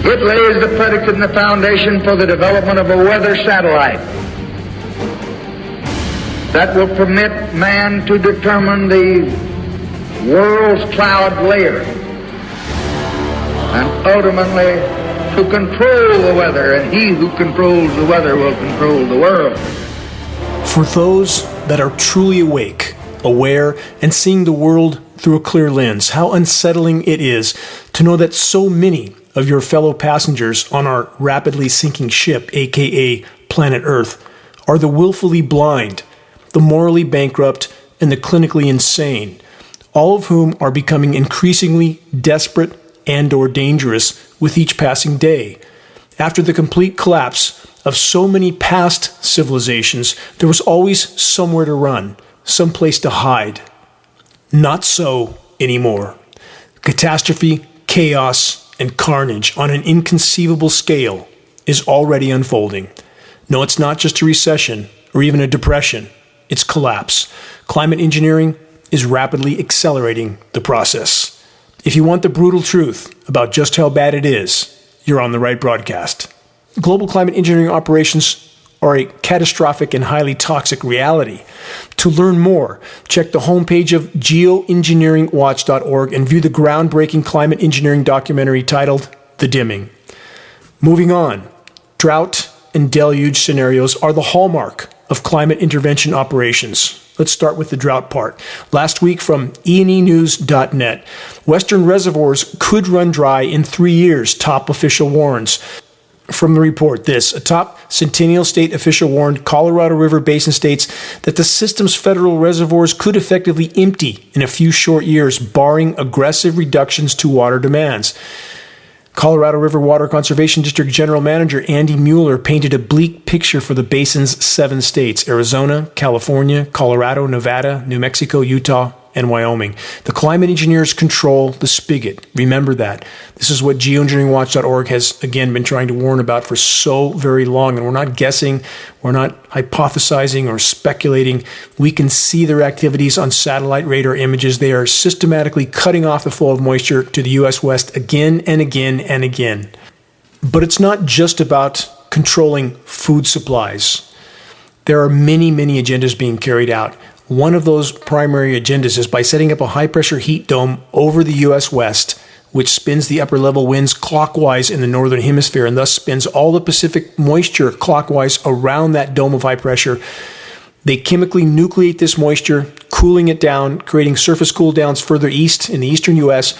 It lays the predicate and the foundation for the development of a weather satellite that will permit man to determine the world's cloud layer and ultimately to control the weather, and he who controls the weather will control the world. For those that are truly awake, aware, and seeing the world through a clear lens, how unsettling it is to know that so many of your fellow passengers on our rapidly sinking ship, aka planet Earth, are the willfully blind, the morally bankrupt, and the clinically insane, all of whom are becoming increasingly desperate and/or dangerous with each passing day. After the complete collapse of so many past civilizations, there was always somewhere to run, someplace to hide. Not so anymore. Catastrophe, chaos, and carnage on an inconceivable scale is already unfolding. No, it's not just a recession or even a depression. It's collapse. Climate engineering is rapidly accelerating the process. If you want the brutal truth about just how bad it is, you're on the right broadcast. Global climate engineering operations are a catastrophic and highly toxic reality. To learn more, check the homepage of geoengineeringwatch.org and view the groundbreaking climate engineering documentary titled The Dimming. Moving on, drought and deluge scenarios are the hallmark of climate intervention operations. Let's start with the drought part. Last week from enenews.net, Western reservoirs could run dry in 3 years, top official warns. From the report, a top Centennial State official warned Colorado River Basin states that the system's federal reservoirs could effectively empty in a few short years, barring aggressive reductions to water demands. Colorado River Water Conservation District General Manager Andy Mueller painted a bleak picture for the basin's 7 states: Arizona, California, Colorado, Nevada, New Mexico, Utah, and Wyoming. The climate engineers control the spigot. Remember that. This is what geoengineeringwatch.org has, again, been trying to warn about for so very long. And we're not guessing, we're not hypothesizing or speculating. We can see their activities on satellite radar images. They are systematically cutting off the flow of moisture to the U.S. West again and again and again. But it's not just about controlling food supplies. There are many, many agendas being carried out. One of those primary agendas is by setting up a high-pressure heat dome over the U.S. West, which spins the upper-level winds clockwise in the northern hemisphere and thus spins all the Pacific moisture clockwise around that dome of high pressure. They chemically nucleate this moisture, cooling it down, creating surface cool downs further east in the eastern U.S.,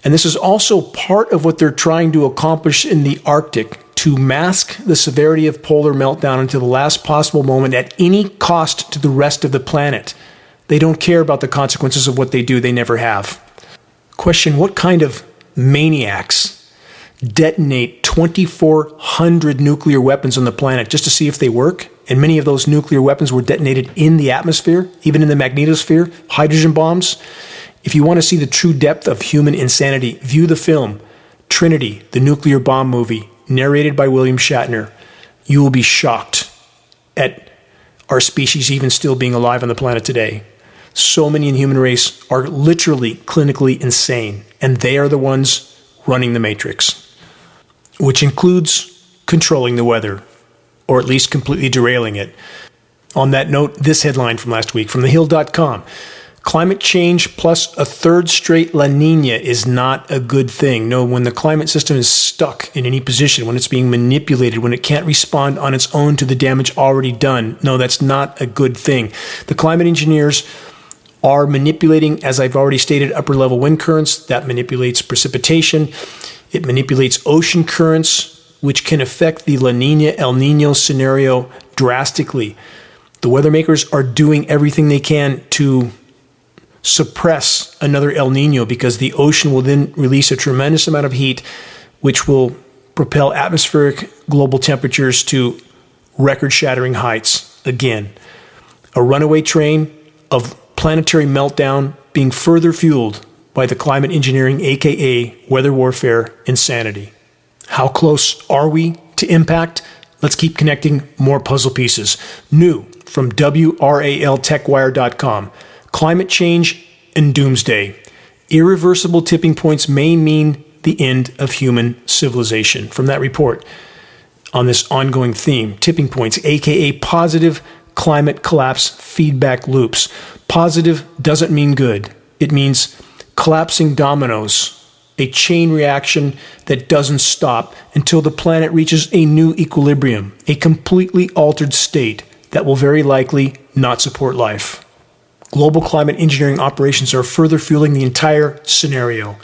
and this is also part of what they're trying to accomplish in the Arctic, to mask the severity of polar meltdown until the last possible moment at any cost to the rest of the planet. They don't care about the consequences of what they do. They never have. Question: what kind of maniacs detonate 2,400 nuclear weapons on the planet just to see if they work? And many of those nuclear weapons were detonated in the atmosphere, even in the magnetosphere, hydrogen bombs. If you want to see the true depth of human insanity, view the film Trinity, the nuclear bomb movie, narrated by William Shatner. You will be shocked at our species even still being alive on the planet today. So many in the human race are literally clinically insane, and they are the ones running the matrix, which includes controlling the weather, or at least completely derailing it. On that note, this headline from last week from thehill.com. Climate change plus a third straight La Nina is not a good thing. No, when the climate system is stuck in any position, when it's being manipulated, when it can't respond on its own to the damage already done, no, that's not a good thing. The climate engineers are manipulating, as I've already stated, upper-level wind currents. That manipulates precipitation. It manipulates ocean currents, which can affect the La Nina, El Nino scenario drastically. The weather makers are doing everything they can to suppress another El Nino because the ocean will then release a tremendous amount of heat, which will propel atmospheric global temperatures to record-shattering heights again. A runaway train of planetary meltdown being further fueled by the climate engineering, aka weather warfare insanity. How close are we to impact? Let's keep connecting more puzzle pieces. New from WRALTechWire.com. Climate change and doomsday. Irreversible tipping points may mean the end of human civilization. From that report on this ongoing theme, tipping points, aka positive climate collapse feedback loops. Positive doesn't mean good. It means collapsing dominoes, a chain reaction that doesn't stop until the planet reaches a new equilibrium, a completely altered state that will very likely not support life. Global climate engineering operations are further fueling the entire scenario.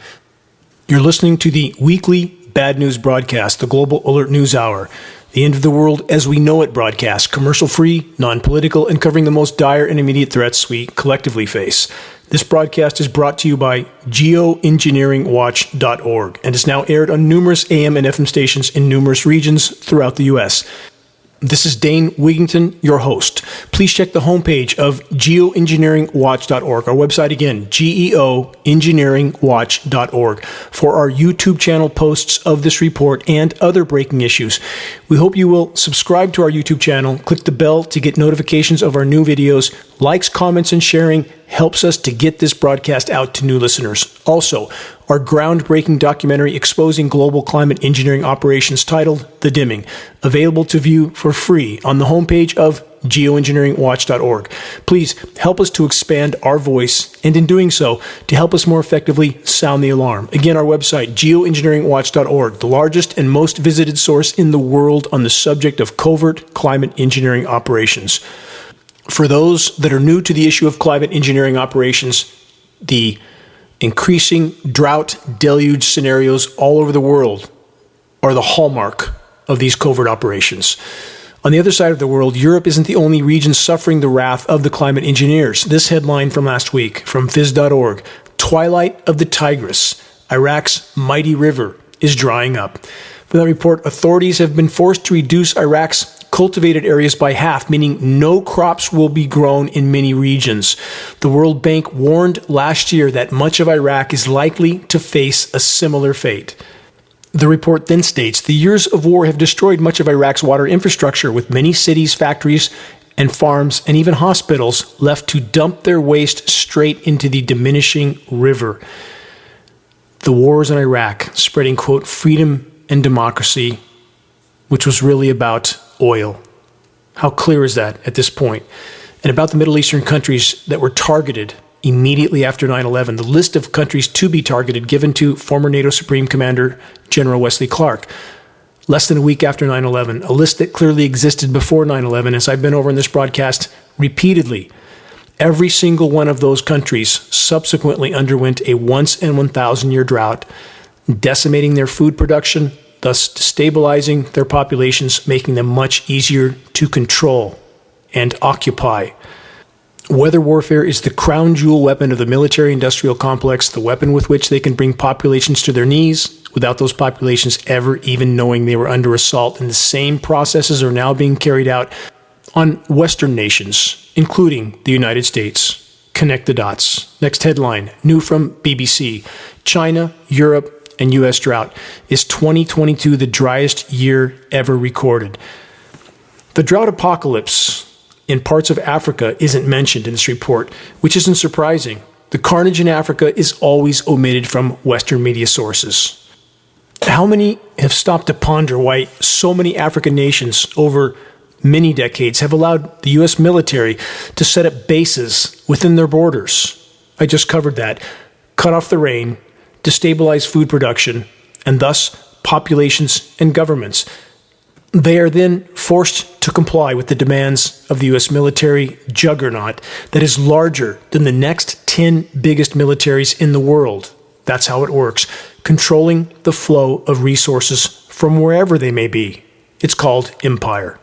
You're listening to the weekly Bad News broadcast, the Global Alert News Hour. The end of the world as we know it broadcast, commercial-free, non-political, and covering the most dire and immediate threats we collectively face. This broadcast is brought to you by Geoengineeringwatch.org and is now aired on numerous AM and FM stations in numerous regions throughout the U.S. This is Dane Wigington, your host. Please check the homepage of Geoengineeringwatch.org. Our website again, Geoengineeringwatch.org, for our YouTube channel posts of this report and other breaking issues. We hope you will subscribe to our YouTube channel, click the bell to get notifications of our new videos. Likes, comments, and sharing helps us to get this broadcast out to new listeners. Also, our groundbreaking documentary exposing global climate engineering operations titled The Dimming, available to view for free on the homepage of Geoengineeringwatch.org. Please help us to expand our voice, and in doing so, to help us more effectively sound the alarm. Again, our website, Geoengineeringwatch.org, the largest and most visited source in the world on the subject of covert climate engineering operations. For those that are new to the issue of climate engineering operations, the increasing drought deluge scenarios all over the world are the hallmark of these covert operations. On the other side of the world, Europe isn't the only region suffering the wrath of the climate engineers. This headline from last week from phys.org, Twilight of the Tigris, Iraq's mighty river is drying up. From that report, authorities have been forced to reduce Iraq's cultivated areas by half, meaning no crops will be grown in many regions. The World Bank warned last year that much of Iraq is likely to face a similar fate. The report then states, the years of war have destroyed much of Iraq's water infrastructure, with many cities, factories, and farms, and even hospitals left to dump their waste straight into the diminishing river. The wars in Iraq spreading, quote, freedom and democracy, which was really about oil. How clear is that at this point? And about the Middle Eastern countries that were targeted immediately after 9/11, the list of countries to be targeted given to former NATO Supreme Commander General Wesley Clark. Less than a week after 9/11, a list that clearly existed before 9/11, as I've been over in this broadcast repeatedly. Every single one of those countries subsequently underwent a once-in-1,000-year drought, decimating their food production, thus destabilizing their populations, making them much easier to control and occupy. Weather warfare is the crown jewel weapon of the military-industrial complex, the weapon with which they can bring populations to their knees without those populations ever even knowing they were under assault. And the same processes are now being carried out on Western nations, including the United States. Connect the dots. Next headline, new from BBC. China, Europe, and U.S. drought. Is 2022 the driest year ever recorded? The drought apocalypse in parts of Africa isn't mentioned in this report, which isn't surprising. The carnage in Africa is always omitted from Western media sources. How many have stopped to ponder why so many African nations over many decades have allowed the U.S. military to set up bases within their borders? I just covered that. Cut off the rain, destabilize food production, and thus populations and governments. They are then forced to comply with the demands of the U.S. military juggernaut that is larger than the next 10 biggest militaries in the world. That's how it works, controlling the flow of resources from wherever they may be. It's called empire.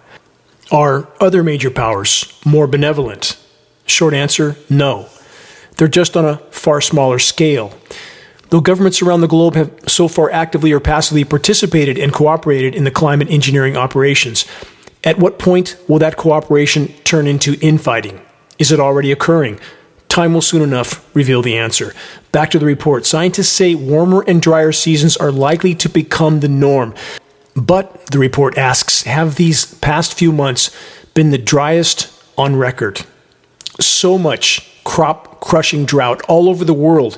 Are other major powers more benevolent? Short answer, no. They're just on a far smaller scale. Though governments around the globe have so far actively or passively participated and cooperated in the climate engineering operations, at what point will that cooperation turn into infighting? Is it already occurring? Time will soon enough reveal the answer. Back to the report. Scientists say warmer and drier seasons are likely to become the norm. But, the report asks, have these past few months been the driest on record? So much crop-crushing drought all over the world.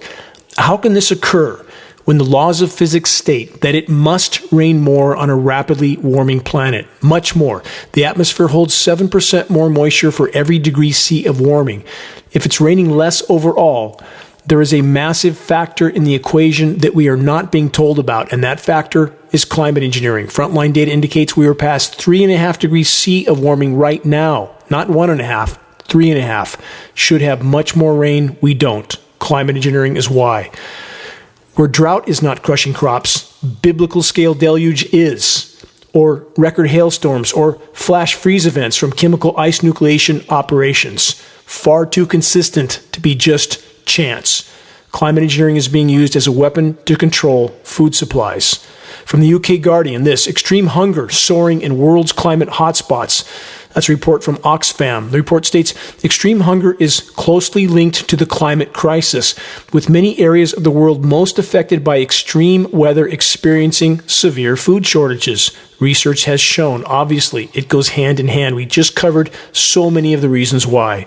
How can this occur when the laws of physics state that it must rain more on a rapidly warming planet. Much more. The atmosphere holds 7% more moisture for every degree C of warming. If it's raining less overall, there is a massive factor in the equation that we are not being told about, and that factor is climate engineering. Frontline data indicates we are past 3.5 degrees C of warming right now. Not 1.5, 3.5. Should have much more rain. We don't. Climate engineering is why. Where drought is not crushing crops, biblical scale deluge is, or record hailstorms, or flash freeze events from chemical ice nucleation operations. Far too consistent to be just chance. Climate engineering is being used as a weapon to control food supplies. From the UK Guardian, this: extreme hunger soaring in world's climate hotspots. That's a report from Oxfam. The report states extreme hunger is closely linked to the climate crisis, with many areas of the world most affected by extreme weather experiencing severe food shortages. Research has shown, obviously, it goes hand in hand. We just covered so many of the reasons why.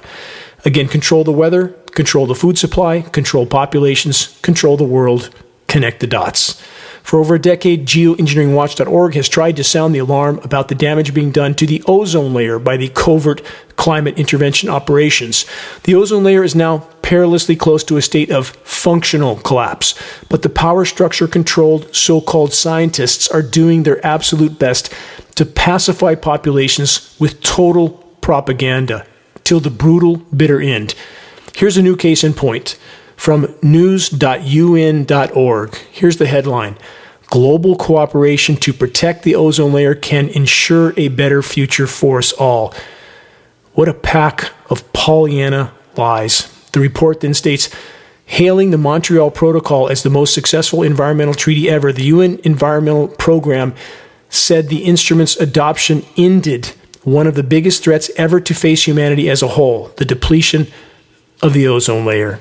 Again, control the weather, control the food supply, control populations, control the world, connect the dots. For over a decade, Geoengineeringwatch.org has tried to sound the alarm about the damage being done to the ozone layer by the covert climate intervention operations. The ozone layer is now perilously close to a state of functional collapse, but the power structure controlled so-called scientists are doing their absolute best to pacify populations with total propaganda till the brutal, bitter end. Here's a new case in point. From news.un.org, here's the headline: global cooperation to protect the ozone layer can ensure a better future for us all. What a pack of Pollyanna lies. The report then states, hailing the Montreal Protocol as the most successful environmental treaty ever, the UN Environmental Program said the instrument's adoption ended one of the biggest threats ever to face humanity as a whole, the depletion of the ozone layer.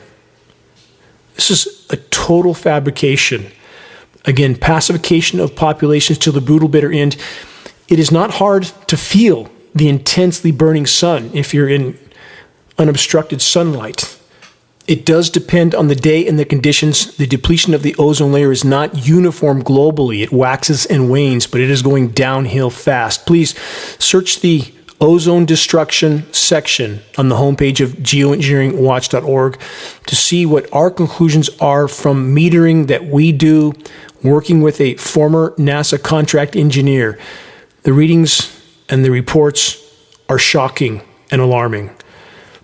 This is a total fabrication. Again, pacification of populations till the brutal, bitter end. It is not hard to feel the intensely burning sun if you're in unobstructed sunlight. It does depend on the day and the conditions. The depletion of the ozone layer is not uniform globally. It waxes and wanes, but it is going downhill fast. Please search the ozone destruction section on the homepage of geoengineeringwatch.org to see what our conclusions are from metering that we do, working with a former NASA contract engineer. The readings and the reports are shocking and alarming.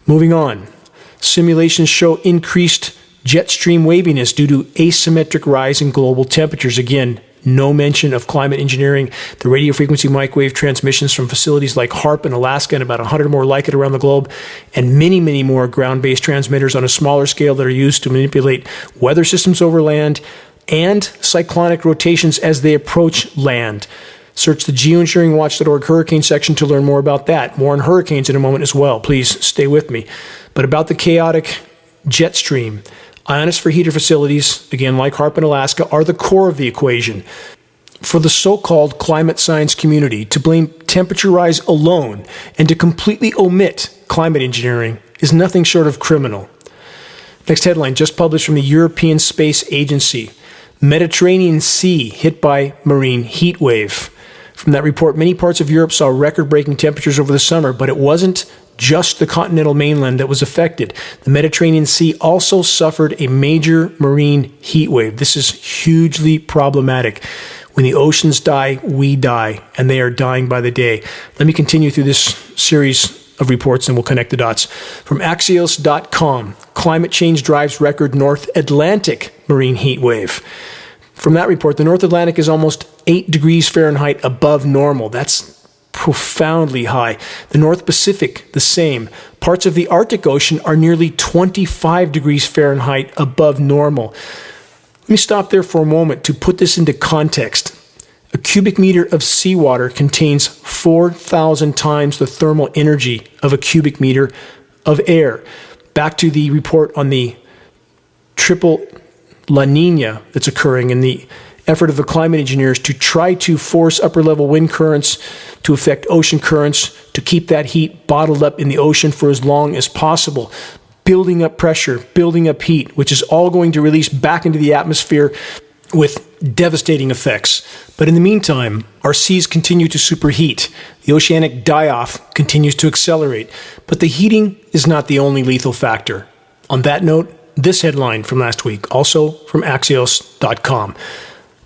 Moving on, simulations show increased jet stream waviness due to asymmetric rise in global temperatures. Again, no mention of climate engineering. The radio frequency microwave transmissions from facilities like HAARP in Alaska and about 100 more like it around the globe, and many, many more ground-based transmitters on a smaller scale that are used to manipulate weather systems over land and cyclonic rotations as they approach land. Search the geoengineeringwatch.org hurricane section to learn more about that. More on hurricanes in a moment as well. Please stay with me. But about the chaotic jet stream, ionosphere heater facilities, again, like HAARP in Alaska, are the core of the equation. For the so-called climate science community to blame temperature rise alone and to completely omit climate engineering is nothing short of criminal. Next headline, just published from the European Space Agency. Mediterranean Sea hit by marine heat wave. From that report, many parts of Europe saw record-breaking temperatures over the summer, but it wasn't just the continental mainland that was affected. The Mediterranean Sea also suffered a major marine heat wave. This is hugely problematic. When the oceans die, we die, and they are dying by the day. Let me continue through this series of reports and we'll connect the dots. From Axios.com, climate change drives record North Atlantic marine heat wave. From that report, the North Atlantic is almost 8 degrees Fahrenheit above normal. That's profoundly high. The North Pacific, the same. Parts of the Arctic Ocean are nearly 25 degrees Fahrenheit above normal. Let me stop there for a moment to put this into context. A cubic meter of seawater contains 4,000 times the thermal energy of a cubic meter of air. Back to the report on the triple La Nina that's occurring and the effort of the climate engineers to try to force upper-level wind currents to affect ocean currents, to keep that heat bottled up in the ocean for as long as possible, building up pressure, building up heat, which is all going to release back into the atmosphere with devastating effects. But in the meantime, our seas continue to superheat. The oceanic die-off continues to accelerate. But the heating is not the only lethal factor. On that note, this headline from last week, also from Axios.com.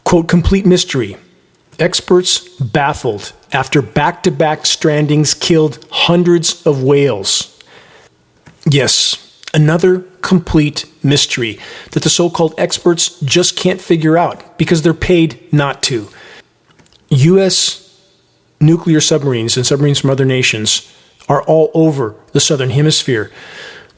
Quote, complete mystery. Experts baffled after back-to-back strandings killed hundreds of whales. Yes, another complete mystery that the so-called experts just can't figure out because they're paid not to. U.S. nuclear submarines and submarines from other nations are all over the southern hemisphere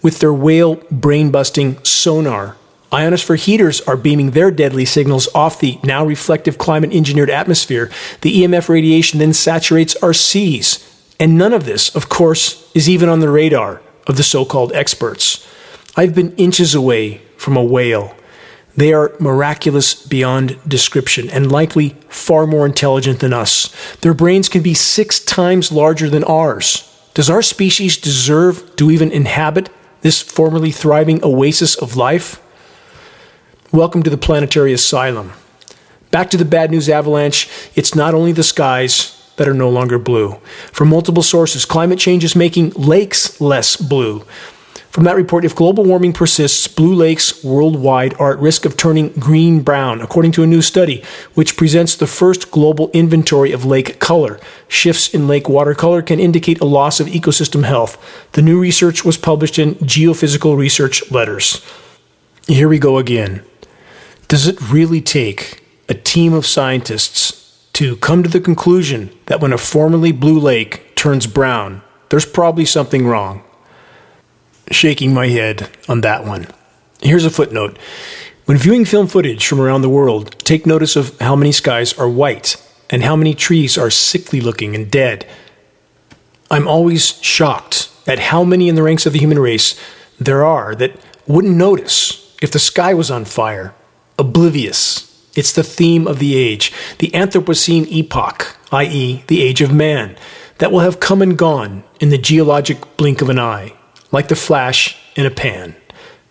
with their whale brain-busting sonar. Ionosphere heaters are beaming their deadly signals off the now reflective climate-engineered atmosphere. The EMF radiation then saturates our seas. And none of this, of course, is even on the radar of the so-called experts. I've been inches away from a whale. They are miraculous beyond description and likely far more intelligent than us. Their brains can be 6 times larger than ours. Does our species deserve to even inhabit this formerly thriving oasis of life? Welcome to the planetary asylum. Back to the bad news avalanche. It's not only the skies that are no longer blue. From multiple sources, climate change is making lakes less blue. From that report, if global warming persists, blue lakes worldwide are at risk of turning green-brown, according to a new study, which presents the first global inventory of lake color. Shifts in lake water color can indicate a loss of ecosystem health. The new research was published in Geophysical Research Letters. Here we go again. Does it really take a team of scientists to come to the conclusion that when a formerly blue lake turns brown, there's probably something wrong? Shaking my head on that one. Here's a footnote. When viewing film footage from around the world, take notice of how many skies are white and how many trees are sickly looking and dead. I'm always shocked at how many in the ranks of the human race there are that wouldn't notice if the sky was on fire. Oblivious. It's the theme of the age, the Anthropocene epoch, i.e., the age of man, that will have come and gone in the geologic blink of an eye, like the flash in a pan.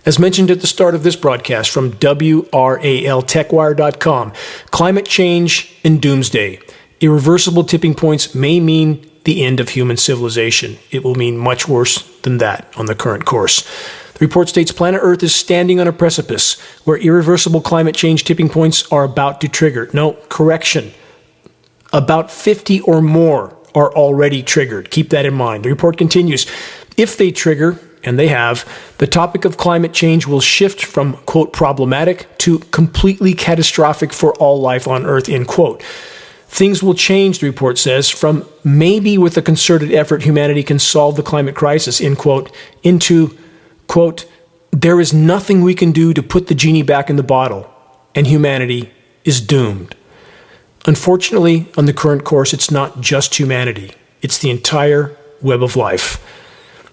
As mentioned at the start of this broadcast from WRALTechWire.com, climate change and doomsday. Irreversible tipping points may mean the end of human civilization. It will mean much worse than that on the current course. The report states planet Earth is standing on a precipice where irreversible climate change tipping points are about to trigger. No, correction. About 50 or more are already triggered. Keep that in mind. The report continues. If they trigger, and they have, the topic of climate change will shift from, quote, problematic to completely catastrophic for all life on Earth, end quote. Things will change, the report says, from maybe with a concerted effort humanity can solve the climate crisis, end quote, into, quote, there is nothing we can do to put the genie back in the bottle, and humanity is doomed. Unfortunately, on the current course, it's not just humanity. It's the entire web of life.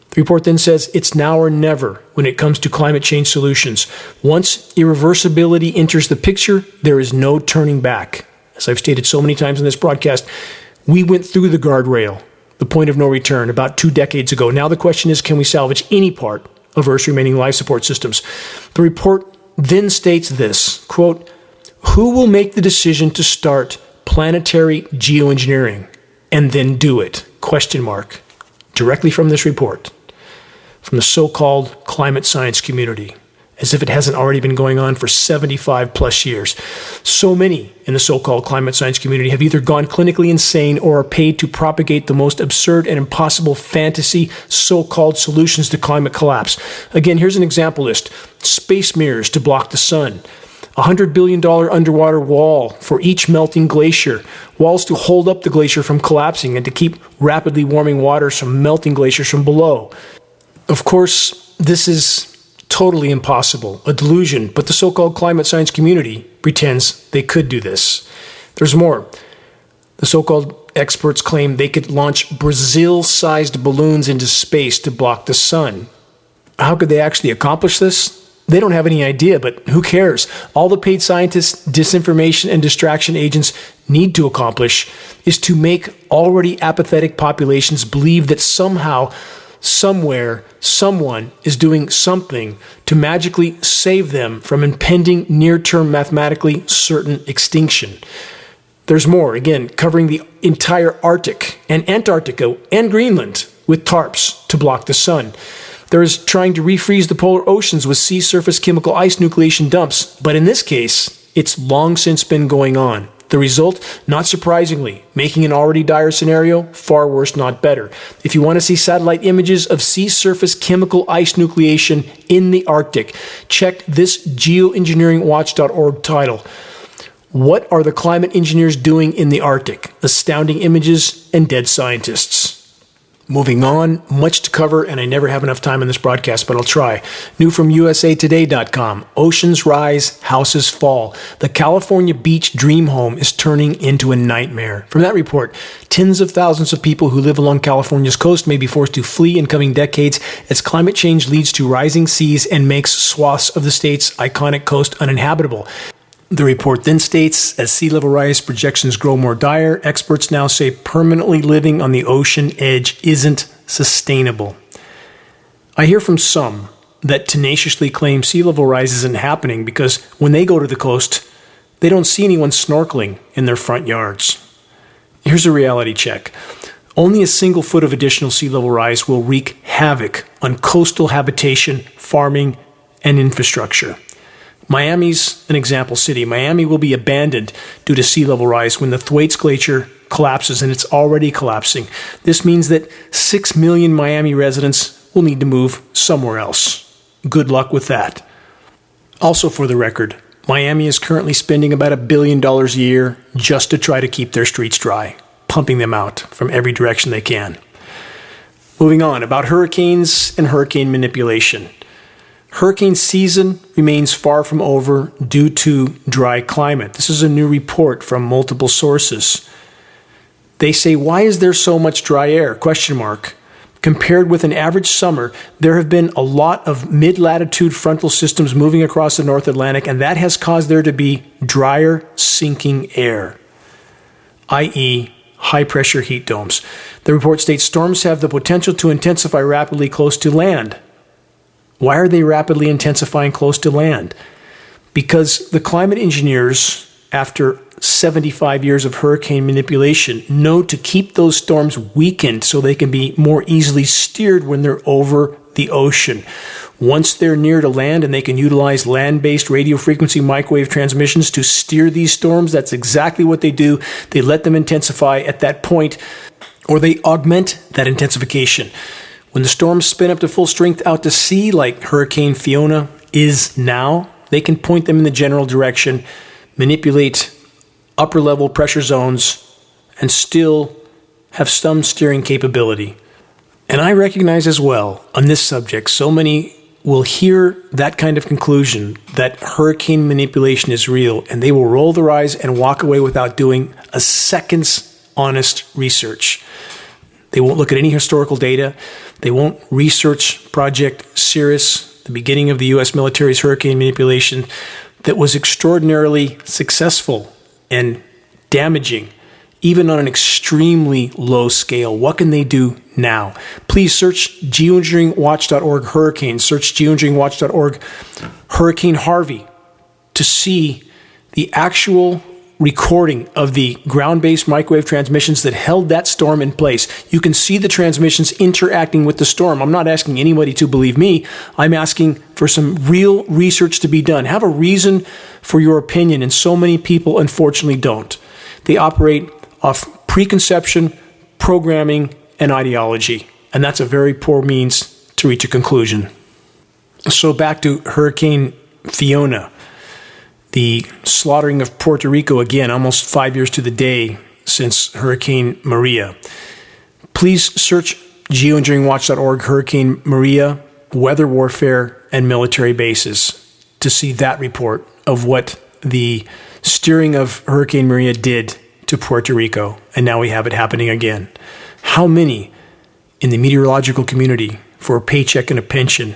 The report then says it's now or never when it comes to climate change solutions. Once irreversibility enters the picture, there is no turning back. As I've stated so many times in this broadcast, we went through the guardrail, the point of no return, about 2 decades ago. Now the question is, can we salvage any part of Earth's remaining life support systems? The report then states this, quote, who will make the decision to start planetary geoengineering and then do it? Question mark. Directly from this report, from the so-called climate science community, as if it hasn't already been going on for 75 plus years. So many in the so-called climate science community have either gone clinically insane or are paid to propagate the most absurd and impossible fantasy so-called solutions to climate collapse. Again, here's an example list. Space mirrors to block the sun. $100 billion underwater wall for each melting glacier. Walls to hold up the glacier from collapsing and to keep rapidly warming waters from melting glaciers from below. Of course, this is totally impossible, a delusion, but the so-called climate science community pretends they could do this. There's more. The so-called experts claim they could launch Brazil-sized balloons into space to block the sun. How could they actually accomplish this? They don't have any idea, but who cares? All the paid scientists, disinformation, and distraction agents need to accomplish is to make already apathetic populations believe that somehow somewhere, someone is doing something to magically save them from impending near-term mathematically certain extinction. There's more, again, covering the entire Arctic and Antarctica and Greenland with tarps to block the sun. There is trying to refreeze the polar oceans with sea surface chemical ice nucleation dumps, but in this case, it's long since been going on. The result, not surprisingly, making an already dire scenario far worse, not better. If you want to see satellite images of sea surface chemical ice nucleation in the Arctic, check this geoengineeringwatch.org title. What are the climate engineers doing in the Arctic? Astounding images and dead scientists. Moving on, much to cover, and I never have enough time in this broadcast, but I'll try. New from usatoday.com. Oceans rise, houses fall. The California beach dream home is turning into a nightmare. From that report, tens of thousands of people who live along California's coast may be forced to flee in coming decades as climate change leads to rising seas and makes swaths of the state's iconic coast uninhabitable. The report then states, as sea level rise projections grow more dire, experts now say permanently living on the ocean edge isn't sustainable. I hear from some that tenaciously claim sea level rise isn't happening because when they go to the coast, they don't see anyone snorkeling in their front yards. Here's a reality check. Only a single foot of additional sea level rise will wreak havoc on coastal habitation, farming, and infrastructure. Miami's an example city. Miami will be abandoned due to sea level rise when the Thwaites Glacier collapses, and it's already collapsing. This means that 6 million Miami residents will need to move somewhere else. Good luck with that. Also, for the record, Miami is currently spending about $1 billion a year just to try to keep their streets dry, pumping them out from every direction they can. Moving on, about hurricanes and hurricane manipulation. Hurricane season remains far from over due to dry climate. This is a new report from multiple sources. They say, why is there so much dry air? Compared with an average summer, there have been a lot of mid-latitude frontal systems moving across the North Atlantic, and that has caused there to be drier, sinking air, i.e., high-pressure heat domes. The report states storms have the potential to intensify rapidly close to land. Why are they rapidly intensifying close to land? Because the climate engineers, after 75 years of hurricane manipulation, know to keep those storms weakened so they can be more easily steered when they're over the ocean. Once they're near to land and they can utilize land-based radio frequency microwave transmissions to steer these storms, that's exactly what they do. They let them intensify at that point, or they augment that intensification. When the storms spin up to full strength out to sea, like Hurricane Fiona is now, they can point them in the general direction, manipulate upper-level pressure zones, and still have some steering capability. And I recognize as well, on this subject, so many will hear that kind of conclusion, that hurricane manipulation is real, and they will roll their eyes and walk away without doing a second's honest research. They won't look at any historical data. They won't research Project Cirrus, the beginning of the U.S. military's hurricane manipulation that was extraordinarily successful and damaging, even on an extremely low scale. What can they do now? Please search geoengineeringwatch.org hurricane. Search geoengineeringwatch.org Hurricane Harvey to see the actual recording of the ground-based microwave transmissions that held that storm in place. You can see the transmissions interacting with the storm. I'm not asking anybody to believe me. I'm asking for some real research to be done. Have a reason for your opinion, and so many people unfortunately don't. They operate off preconception, programming, and ideology, and that's a very poor means to reach a conclusion. So back to Hurricane Fiona. The slaughtering of Puerto Rico, again, almost 5 years to the day since Hurricane Maria. Please search geoengineeringwatch.org Hurricane Maria, weather warfare, and military bases to see that report of what the steering of Hurricane Maria did to Puerto Rico. And now we have it happening again. How many in the meteorological community for a paycheck and a pension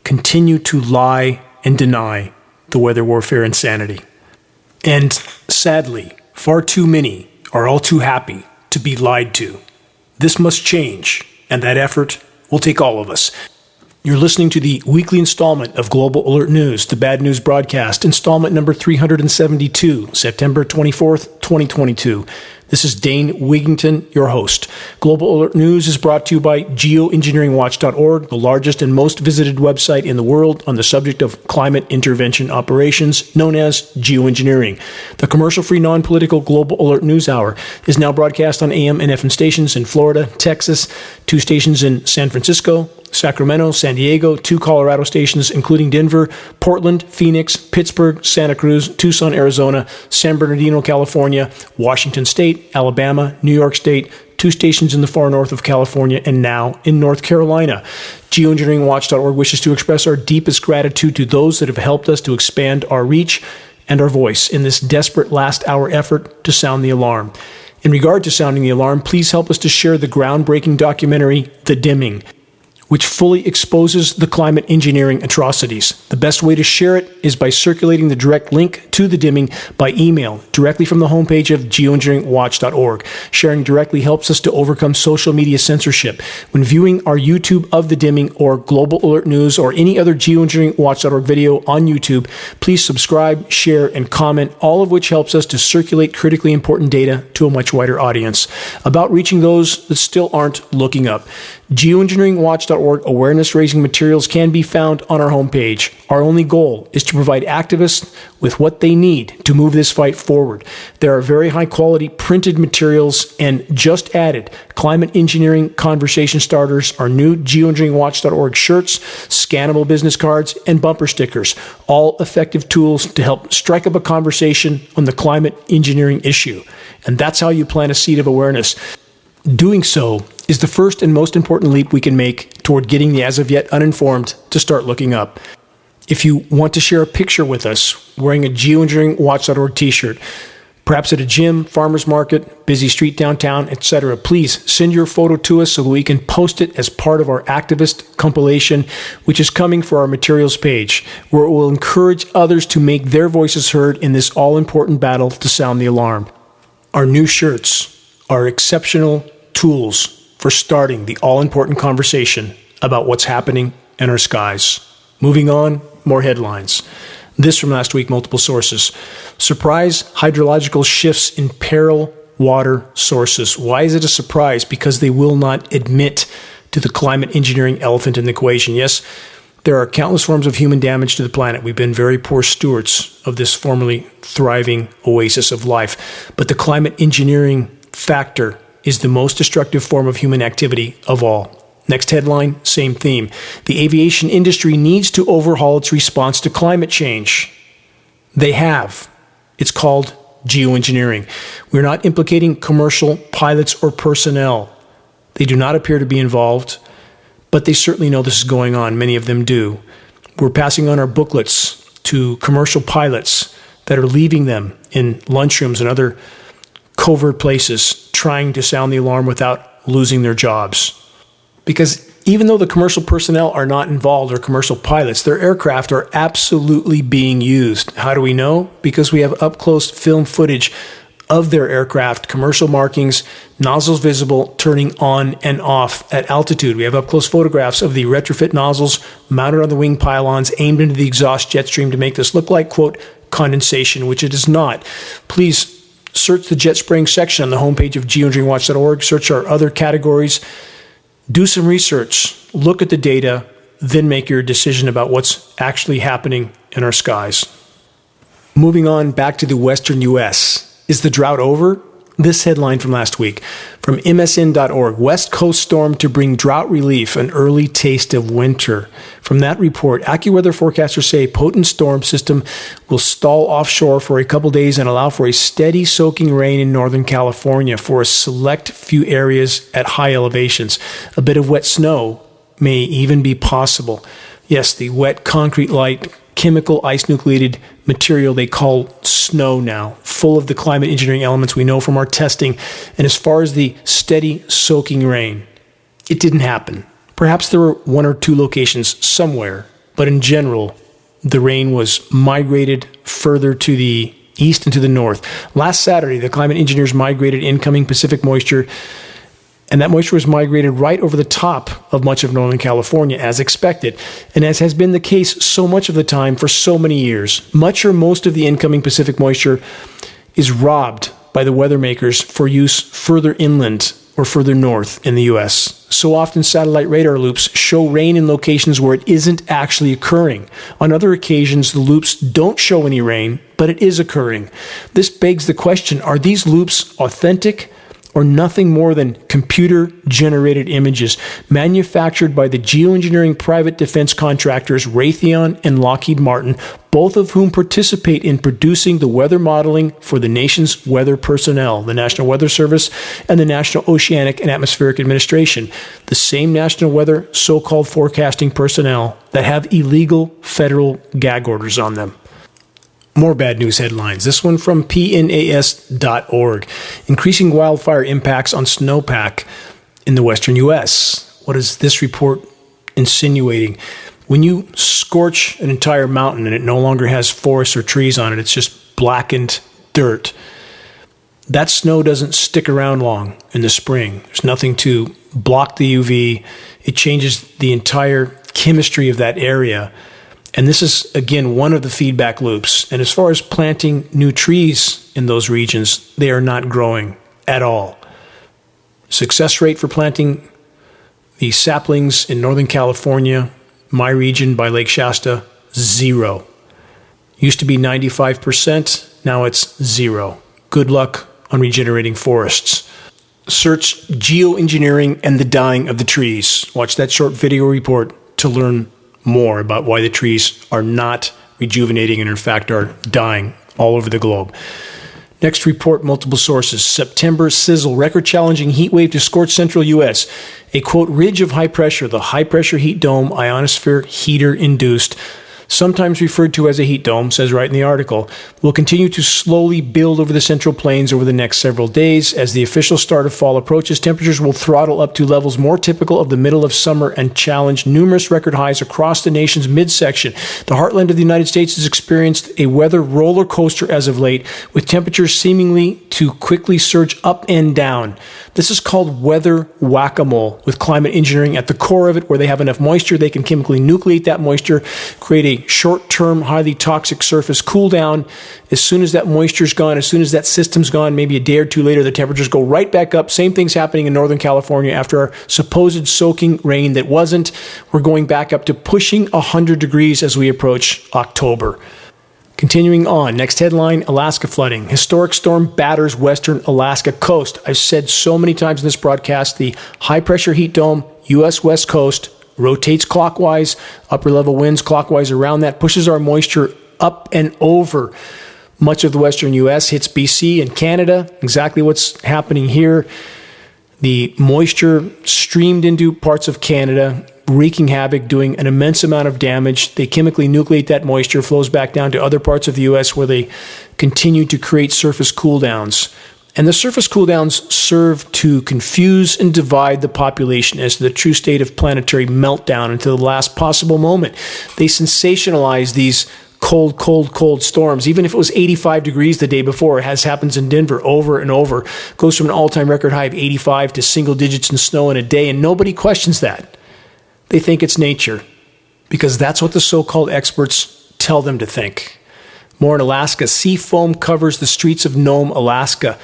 continue to lie and deny the weather warfare insanity? And sadly, far too many are all too happy to be lied to. This must change, and that effort will take all of us. You're listening to the weekly installment of Global Alert News, the Bad News Broadcast, installment number 372, September 24th, 2022. This is Dane Wigington, your host. Global Alert News is brought to you by Geoengineeringwatch.org, the largest and most visited website in the world on the subject of climate intervention operations, known as geoengineering. The commercial-free, non-political Global Alert News Hour is now broadcast on AM and FM stations in Florida, Texas, 2 stations in San Francisco, Sacramento, San Diego, 2 Colorado stations, including Denver, Portland, Phoenix, Pittsburgh, Santa Cruz, Tucson, Arizona, San Bernardino, California, Washington State, Alabama, New York State, 2 stations in the far north of California, and now in North Carolina. Geoengineeringwatch.org wishes to express our deepest gratitude to those that have helped us to expand our reach and our voice in this desperate last-hour effort to sound the alarm. In regard to sounding the alarm, please help us to share the groundbreaking documentary, The Dimming, which fully exposes the climate engineering atrocities. The best way to share it is by circulating the direct link to The Dimming by email directly from the homepage of geoengineeringwatch.org. Sharing directly helps us to overcome social media censorship. When viewing our YouTube of The Dimming or Global Alert News or any other geoengineeringwatch.org video on YouTube, please subscribe, share, and comment, all of which helps us to circulate critically important data to a much wider audience about reaching those that still aren't looking up. Geoengineeringwatch.org awareness-raising materials can be found on our homepage. Our only goal is to provide activists with what they need to move this fight forward. There are very high-quality printed materials and just added climate engineering conversation starters, our new geoengineeringwatch.org shirts, scannable business cards, and bumper stickers, all effective tools to help strike up a conversation on the climate engineering issue. And that's how you plant a seed of awareness. Doing so is the first and most important leap we can make toward getting the as of yet uninformed to start looking up. If you want to share a picture with us wearing a geoengineeringwatch.org t-shirt, perhaps at a gym, farmer's market, busy street downtown, etc., please send your photo to us so that we can post it as part of our activist compilation, which is coming for our materials page, where it will encourage others to make their voices heard in this all-important battle to sound the alarm. Our new shirts are exceptional tools for starting the all-important conversation about what's happening in our skies. Moving on, more headlines. This from last week, multiple sources. Surprise hydrological shifts in peril water sources. Why is it a surprise? Because they will not admit to the climate engineering elephant in the equation. Yes, there are countless forms of human damage to the planet. We've been very poor stewards of this formerly thriving oasis of life. But the climate engineering factor is the most destructive form of human activity of all. Next headline, same theme. The aviation industry needs to overhaul its response to climate change. They have. It's called geoengineering. We're not implicating commercial pilots or personnel. They do not appear to be involved, but they certainly know this is going on. Many of them do. We're passing on our booklets to commercial pilots that are leaving them in lunchrooms and other covert places, trying to sound the alarm without losing their jobs. Because even though the commercial personnel are not involved, or commercial pilots, their aircraft are absolutely being used. How do we know? Because we have up-close film footage of their aircraft, commercial markings, nozzles visible, turning on and off at altitude. We have up-close photographs of the retrofit nozzles mounted on the wing pylons, aimed into the exhaust jet stream to make this look like, quote, condensation, which it is not. Please search the jet spraying section on the homepage of geoengineeringwatch.org. Search our other categories. Do some research. Look at the data. Then make your decision about what's actually happening in our skies. Moving on back to the western U.S. Is the drought over? This headline from last week. From MSN.org, West Coast storm to bring drought relief, an early taste of winter. From that report, AccuWeather forecasters say potent storm system will stall offshore for a couple days and allow for a steady soaking rain in Northern California for a select few areas at high elevations. A bit of wet snow may even be possible. Yes, the wet concrete-like chemical ice-nucleated material they call snow now, full of the climate engineering elements we know from our testing. And as far as the steady soaking rain, it didn't happen. Perhaps there were 1 or 2 locations somewhere, but in general, the rain was migrated further to the east and to the north. Last Saturday, the climate engineers migrated incoming Pacific moisture And that moisture was migrated right over the top of much of Northern California as expected, and as has been the case so much of the time for so many years. Much or most of the incoming Pacific moisture is robbed by the weather makers for use further inland or further north in the U.S. So often satellite radar loops show rain in locations where it isn't actually occurring. On other occasions, the loops don't show any rain, but it is occurring. This begs the question, are these loops authentic or nothing more than computer-generated images manufactured by the geoengineering private defense contractors Raytheon and Lockheed Martin, both of whom participate in producing the weather modeling for the nation's weather personnel, the National Weather Service and the National Oceanic and Atmospheric Administration, the same national weather so-called forecasting personnel that have illegal federal gag orders on them. More bad news headlines. This one from PNAS.org. Increasing wildfire impacts on snowpack in the western U.S. What is this report insinuating? When you scorch an entire mountain and it no longer has forests or trees on it, it's just blackened dirt. That snow doesn't stick around long in the spring. There's nothing to block the UV. It changes the entire chemistry of that area. And this is, again, one of the feedback loops. And as far as planting new trees in those regions, they are not growing at all. Success rate for planting the saplings in Northern California, my region by Lake Shasta, 0. Used to be 95%, now it's 0. Good luck on regenerating forests. Search geoengineering and the dying of the trees. Watch that short video report to learn more about why the trees are not rejuvenating and in fact are dying all over the globe. Next report, multiple sources. September sizzle, record challenging heat wave to scorch central U.S. A quote, ridge of high pressure, the high pressure heat dome ionosphere heater induced, sometimes referred to as a heat dome, says right in the article, will continue to slowly build over the central plains over the next several days. As the official start of fall approaches, temperatures will throttle up to levels more typical of the middle of summer and challenge numerous record highs across the nation's midsection. The heartland of the United States has experienced a weather roller coaster as of late, with temperatures seemingly to quickly surge up and down. This is called weather whack-a-mole, with climate engineering at the core of it, where they have enough moisture, they can chemically nucleate that moisture, create a short-term, highly toxic surface cool down. As soon as that moisture's gone, as soon as that system's gone, maybe a day or two later, the temperatures go right back up. Same thing's happening in Northern California after our supposed soaking rain that wasn't. We're going back up to pushing 100 degrees as we approach October. Continuing on, next headline, Alaska flooding. Historic storm batters western Alaska coast. I've said so many times in this broadcast, the high-pressure heat dome, U.S. West Coast, rotates clockwise, upper level winds clockwise around that, pushes our moisture up and over much of the western U.S., hits BC and Canada. Exactly what's happening here. The moisture streamed into parts of Canada, wreaking havoc, doing an immense amount of damage. They chemically nucleate that moisture, flows back down to other parts of the U.S. where they continue to create surface cool downs. And the surface cool downs serve to confuse and divide the population as to the true state of planetary meltdown until the last possible moment. They sensationalize these cold storms. Even if it was 85 degrees the day before, as happens in Denver over and over, goes from an all-time record high of 85 to single digits in snow in a day, and nobody questions that. They think it's nature, because that's what the so-called experts tell them to think. More in Alaska, sea foam covers the streets of Nome, Alaska.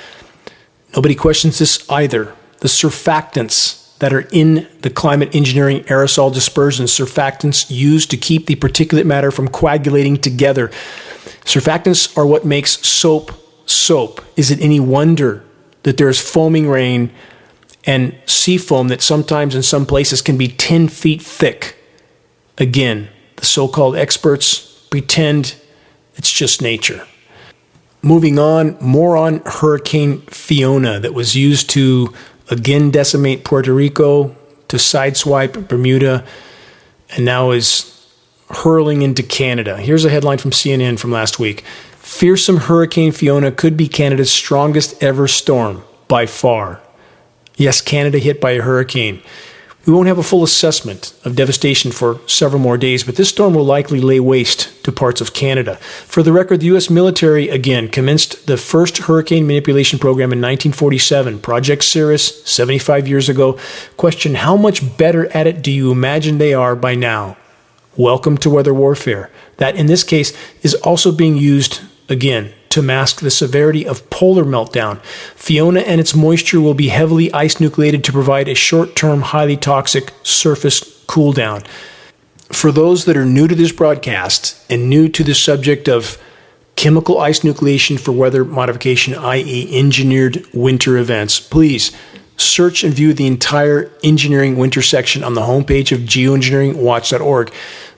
Nobody questions this either. The surfactants that are in the climate engineering aerosol dispersions, surfactants used to keep the particulate matter from coagulating together. Surfactants are what makes soap soap. Is it any wonder that there's foaming rain and sea foam that sometimes in some places can be 10 feet thick? Again, the so-called experts pretend it's just nature. Moving on, more on Hurricane Fiona that was used to again decimate Puerto Rico, to sideswipe Bermuda, and now is hurling into Canada. Here's a headline from CNN from last week. Fearsome Hurricane Fiona could be Canada's strongest ever storm by far. Yes, Canada hit by a hurricane. We won't have a full assessment of devastation for several more days, but this storm will likely lay waste to parts of Canada. For the record, the U.S. military, again, commenced the first hurricane manipulation program in 1947, Project Cirrus, 75 years ago. Question, how much better at it do you imagine they are by now? Welcome to weather warfare. That, in this case, is also being used, again, to mask the severity of polar meltdown. Fiona and its moisture will be heavily ice nucleated to provide a short-term, highly toxic surface cool down. For those that are new to this broadcast and new to the subject of chemical ice nucleation for weather modification, i.e. engineered winter events, please search and view the entire engineering winter section on the homepage of geoengineeringwatch.org.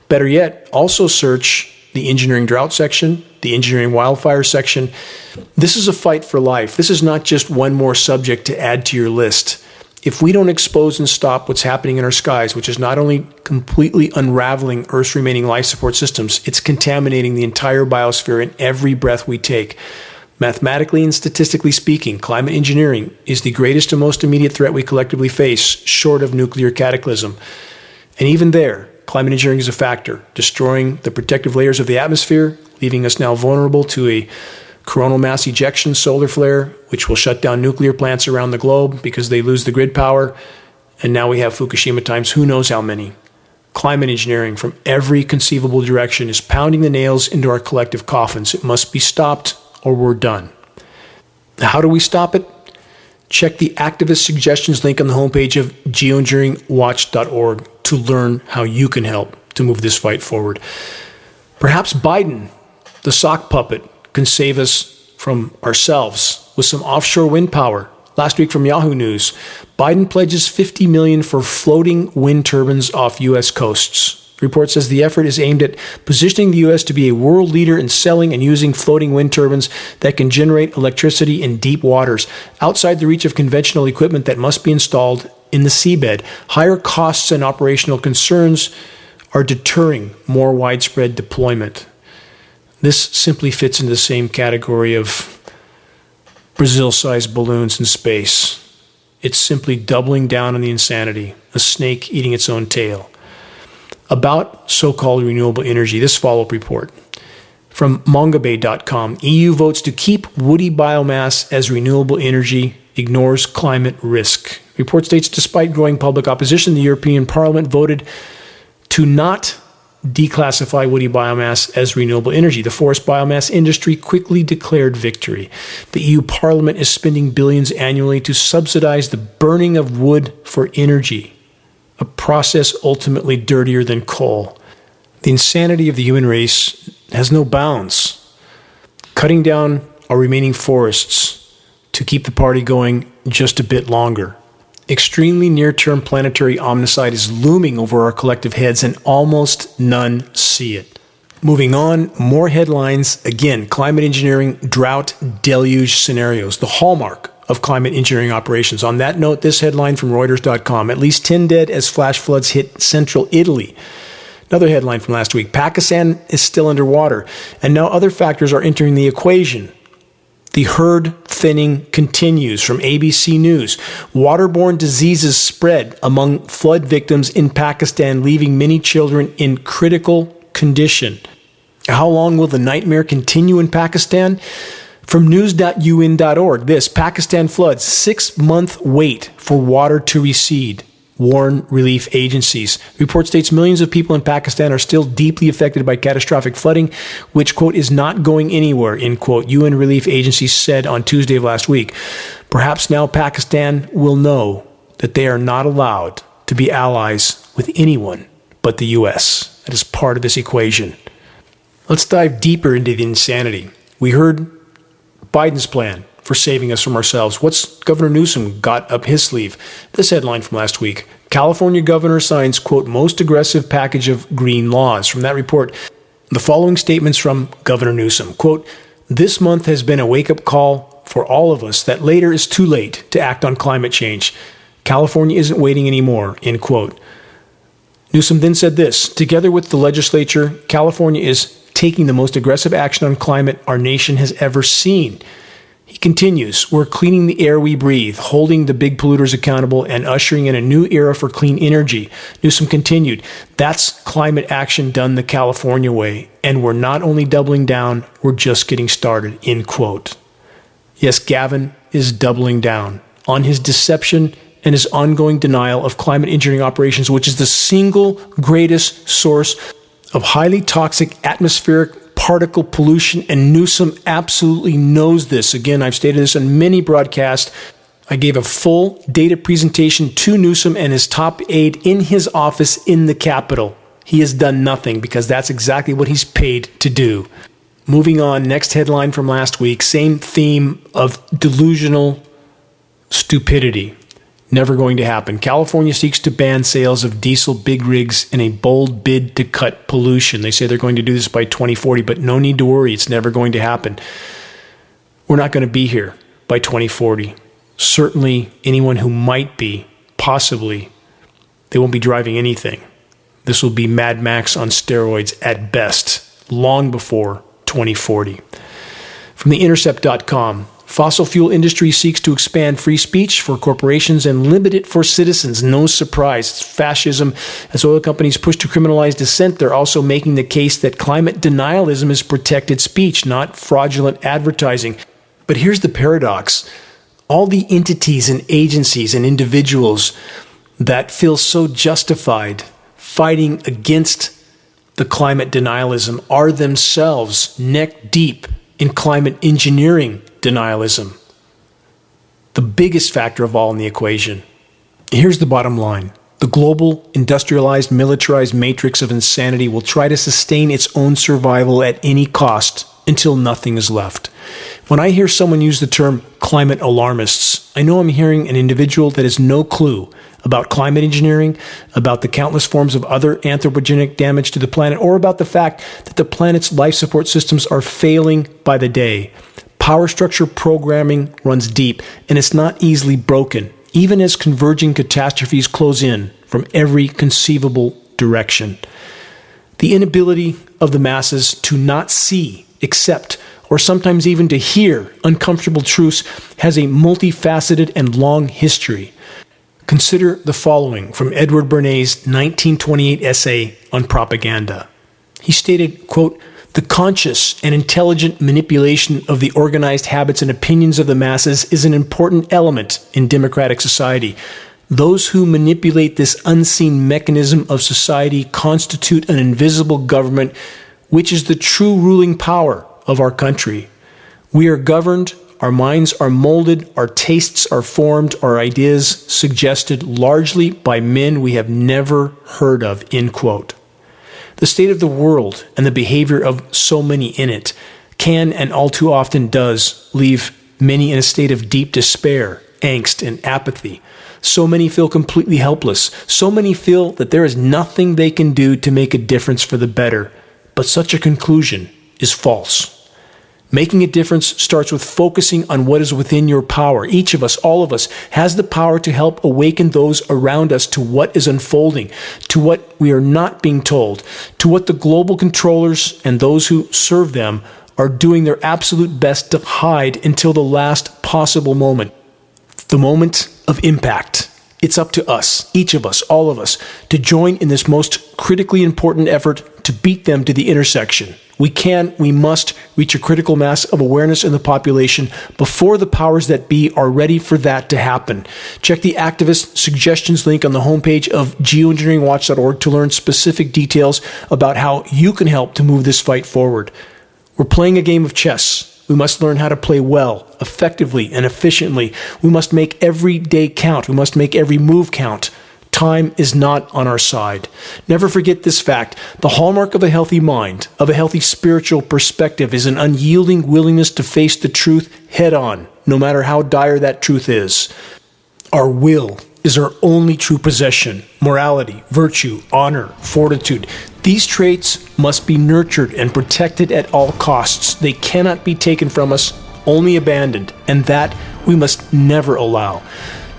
Better yet, also search the engineering drought section, the engineering wildfire section. This is a fight for life. This is not just one more subject to add to your list. If we don't expose and stop what's happening in our skies, which is not only completely unraveling Earth's remaining life support systems, it's contaminating the entire biosphere in every breath we take. Mathematically and statistically speaking, climate engineering is the greatest and most immediate threat we collectively face, short of nuclear cataclysm. And even there, climate engineering is a factor, destroying the protective layers of the atmosphere, leaving us now vulnerable to a coronal mass ejection solar flare, which will shut down nuclear plants around the globe because they lose the grid power. And now we have Fukushima times who knows how many. Climate engineering from every conceivable direction is pounding the nails into our collective coffins. It must be stopped or we're done. How do we stop it? Check the activist suggestions link on the homepage of geoengineeringwatch.org to learn how you can help to move this fight forward. Perhaps Biden, the sock puppet, can save us from ourselves with some offshore wind power. Last week from Yahoo News, Biden pledges $50 million for floating wind turbines off U.S. coasts. The report says the effort is aimed at positioning the U.S. to be a world leader in selling and using floating wind turbines that can generate electricity in deep waters, outside the reach of conventional equipment that must be installed in the seabed. Higher costs and operational concerns are deterring more widespread deployment. This simply fits into the same category of Brazil-sized balloons in space. It's simply doubling down on the insanity, a snake eating its own tail. About so-called renewable energy, this follow-up report from mongabay.com. EU votes to keep woody biomass as renewable energy, ignores climate risk. Report states despite growing public opposition, the European Parliament voted to not declassify woody biomass as renewable energy. The forest biomass industry quickly declared victory. The EU Parliament is spending billions annually to subsidize the burning of wood for energy, a process ultimately dirtier than coal. The insanity of the human race has no bounds. Cutting down our remaining forests to keep the party going just a bit longer. Extremely near-term planetary omnicide is looming over our collective heads, and almost none see it. Moving on, more headlines. Again, climate engineering, drought, deluge scenarios, the hallmark of climate engineering operations. On that note, this headline from Reuters.com, at least 10 dead as flash floods hit central Italy. Another headline from last week, Pakistan is still underwater, and now other factors are entering the equation. The herd thinning continues from ABC News. Waterborne diseases spread among flood victims in Pakistan, leaving many children in critical condition. How long will the nightmare continue in Pakistan? From news.un.org, this, Pakistan floods, 6-month wait for water to recede, warn relief agencies. Report states millions of people in Pakistan are still deeply affected by catastrophic flooding, which, quote, is not going anywhere, end quote, UN relief agencies said on Tuesday of last week. Perhaps now Pakistan will know that they are not allowed to be allies with anyone but the U.S. That is part of this equation. Let's dive deeper into the insanity. We heard Biden's plan for saving us from ourselves. What's Governor Newsom got up his sleeve? This headline from last week. California governor signs, quote, most aggressive package of green laws. From that report, the following statements from Governor Newsom, quote, this month has been a wake-up call for all of us that later is too late to act on climate change. California isn't waiting anymore, end quote. Newsom then said this, together with the legislature, California is taking the most aggressive action on climate our nation has ever seen. He continues, we're cleaning the air we breathe, holding the big polluters accountable, and ushering in a new era for clean energy. Newsom continued, that's climate action done the California way, and we're not only doubling down, we're just getting started, end quote. Yes, Gavin is doubling down on his deception and his ongoing denial of climate engineering operations, which is the single greatest source of highly toxic atmospheric particle pollution, and Newsom absolutely knows this. Again, I've stated this on many broadcasts. I gave a full data presentation to Newsom and his top aide in his office in the Capitol. He has done nothing because that's exactly what he's paid to do. Moving on, next headline from last week, same theme of delusional stupidity. Never going to happen. California seeks to ban sales of diesel big rigs in a bold bid to cut pollution. They say they're going to do this by 2040, but no need to worry. It's never going to happen. We're not going to be here by 2040. Certainly anyone who might be, possibly, they won't be driving anything. This will be Mad Max on steroids at best, long before 2040. From theintercept.com, fossil fuel industry seeks to expand free speech for corporations and limit it for citizens. No surprise, it's fascism. As oil companies push to criminalize dissent, they're also making the case that climate denialism is protected speech, not fraudulent advertising. But here's the paradox. All the entities and agencies and individuals that feel so justified fighting against the climate denialism are themselves neck deep in climate engineering denialism. The biggest factor of all in the equation. Here's the bottom line. The global, industrialized, militarized matrix of insanity will try to sustain its own survival at any cost until nothing is left. When I hear someone use the term climate alarmists, I know I'm hearing an individual that has no clue about climate engineering, about the countless forms of other anthropogenic damage to the planet, or about the fact that the planet's life support systems are failing by the day. Power structure programming runs deep, and it's not easily broken, even as converging catastrophes close in from every conceivable direction. The inability of the masses to not see, accept, or sometimes even to hear uncomfortable truths has a multifaceted and long history. Consider the following from Edward Bernay's 1928 essay on propaganda. He stated, quote, "The conscious and intelligent manipulation of the organized habits and opinions of the masses is an important element in democratic society. Those who manipulate this unseen mechanism of society constitute an invisible government, which is the true ruling power of our country. We are governed, our minds are molded, our tastes are formed, our ideas suggested largely by men we have never heard of," end quote. The state of the world and the behavior of so many in it can and all too often does leave many in a state of deep despair, angst, and apathy. So many feel completely helpless. So many feel that there is nothing they can do to make a difference for the better. But such a conclusion is false. Making a difference starts with focusing on what is within your power. Each of us, all of us, has the power to help awaken those around us to what is unfolding, to what we are not being told, to what the global controllers and those who serve them are doing their absolute best to hide until the last possible moment. The moment of impact. It's up to us, each of us, all of us, to join in this most critically important effort to beat them to the intersection. We must reach a critical mass of awareness in the population before the powers that be are ready for that to happen. Check the activist suggestions link on the homepage of geoengineeringwatch.org to learn specific details about how you can help to move this fight forward. We're playing a game of chess. We must learn how to play well, effectively, and efficiently. We must make every day count. We must make every move count. Time is not on our side. Never forget this fact. The hallmark of a healthy mind, of a healthy spiritual perspective, is an unyielding willingness to face the truth head on, no matter how dire that truth is. Our will is our only true possession. Morality, virtue, honor, fortitude. These traits must be nurtured and protected at all costs. They cannot be taken from us, only abandoned, and that we must never allow.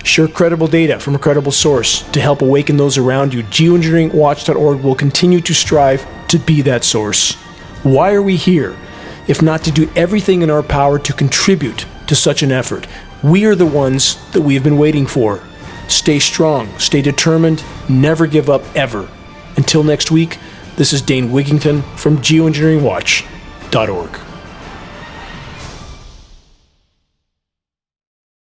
Share credible data from a credible source to help awaken those around you. Geoengineeringwatch.org will continue to strive to be that source. Why are we here, if not to do everything in our power to contribute to such an effort. We are the ones that we have been waiting for. Stay strong, stay determined, never give up ever. Until next week, this is Dane Wigington from geoengineeringwatch.org.